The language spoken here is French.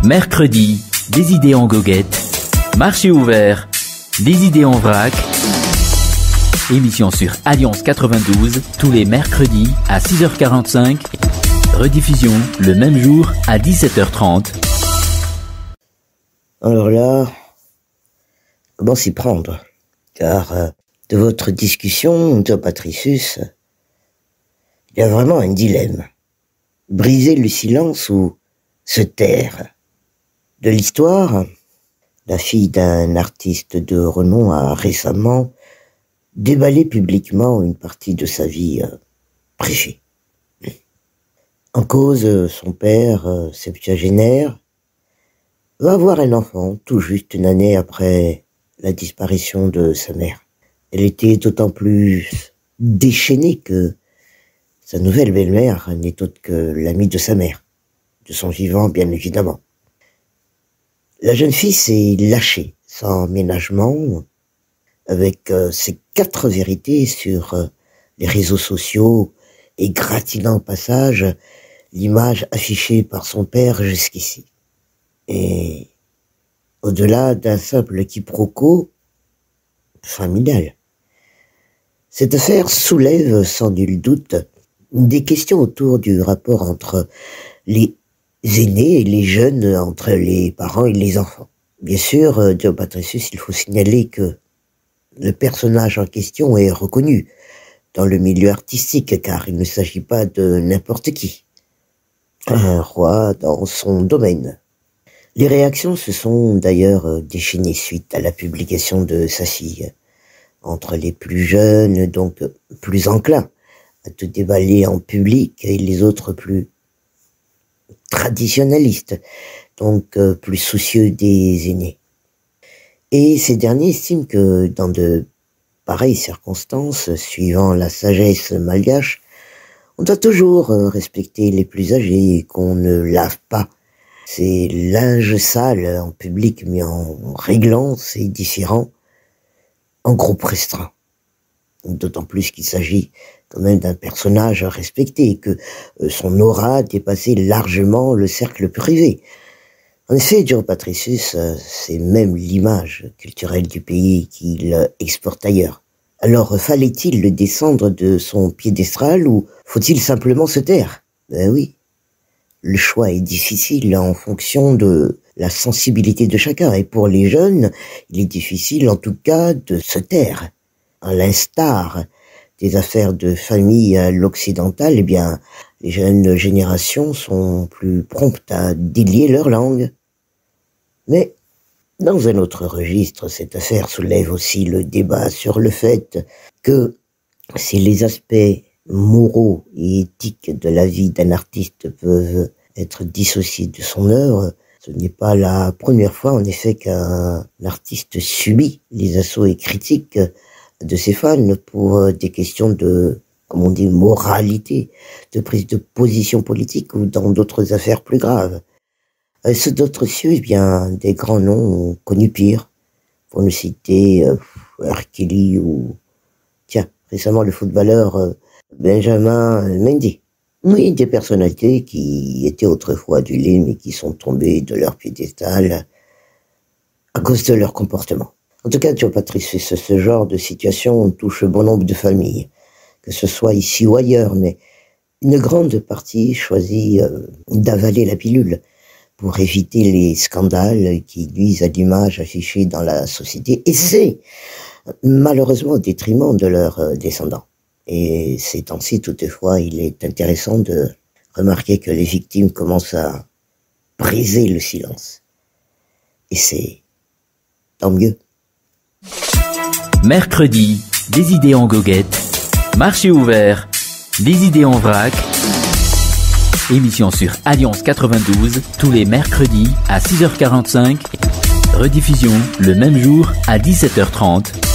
Mercredi, des idées en goguette. Marché ouvert, des idées en vrac. Émission sur Alliance 92, tous les mercredis à 6h45. Rediffusion le même jour à 17h30. Alors là, comment s'y prendre? Car de votre discussion, Joe Patricius, il y a vraiment un dilemme. Briser le silence ou se taire? De l'histoire, la fille d'un artiste de renom a récemment déballé publiquement une partie de sa vie privée. En cause, son père, septuagénaire, va avoir un enfant tout juste une année après la disparition de sa mère. Elle était d'autant plus déchaînée que sa nouvelle belle-mère n'est autre que l'amie de sa mère, de son vivant bien évidemment. La jeune fille s'est lâchée, sans ménagement, avec ses 4 vérités sur les réseaux sociaux et gratinant au passage l'image affichée par son père jusqu'ici. Et au-delà d'un simple quiproquo familial, cette affaire soulève sans nul doute des questions autour du rapport entre les aînés et les jeunes, entre les parents et les enfants. Bien sûr, Joe Patricius, il faut signaler que le personnage en question est reconnu dans le milieu artistique, car il ne s'agit pas de n'importe qui. Un roi dans son domaine. Les réactions se sont d'ailleurs déchaînées suite à la publication de sa fille. Entre les plus jeunes, donc plus enclins à tout déballer en public, et les autres plus traditionnalistes, donc plus soucieux des aînés. Et ces derniers estiment que dans de pareilles circonstances, suivant la sagesse malgache, on doit toujours respecter les plus âgés et qu'on ne lave pas ces linges sales en public, mais en réglant ces différends en groupe restreint. D'autant plus qu'il s'agit quand même d'un personnage respecté et que son aura dépassait largement le cercle privé. En effet, Joe Patricius, c'est même l'image culturelle du pays qu'il exporte ailleurs. Alors, fallait-il le descendre de son piédestal ou faut-il simplement se taire? Ben oui, le choix est difficile en fonction de la sensibilité de chacun. Et pour les jeunes, il est difficile en tout cas de se taire. À l'instar des affaires de famille à l'occidental, eh bien, les jeunes générations sont plus promptes à délier leur langue. Mais, dans un autre registre, cette affaire soulève aussi le débat sur le fait que si les aspects moraux et éthiques de la vie d'un artiste peuvent être dissociés de son œuvre, ce n'est pas la première fois, en effet, qu'un artiste subit les assauts et critiques de ses fans pour des questions de, comme on dit, moralité, de prise de position politique ou dans d'autres affaires plus graves. Ceux d'autres cieux, eh bien, des grands noms ont connu pire, pour ne citer R. Kelly ou, tiens, récemment le footballeur Benjamin Mendy. Oui, des personnalités qui étaient autrefois adulées, mais qui sont tombées de leur piédestal à cause de leur comportement. En tout cas, Joe Patricius, ce genre de situation touche bon nombre de familles, que ce soit ici ou ailleurs, mais une grande partie choisit d'avaler la pilule pour éviter les scandales qui nuisent à l'image affichée dans la société, et c'est malheureusement au détriment de leurs descendants. Et ces temps-ci, toutefois, il est intéressant de remarquer que les victimes commencent à briser le silence. Et c'est tant mieux. Mercredi, des idées en goguette. Marché ouvert, des idées en vrac. Émission sur Alliance 92, tous les mercredis à 6h45. Rediffusion le même jour à 17h30.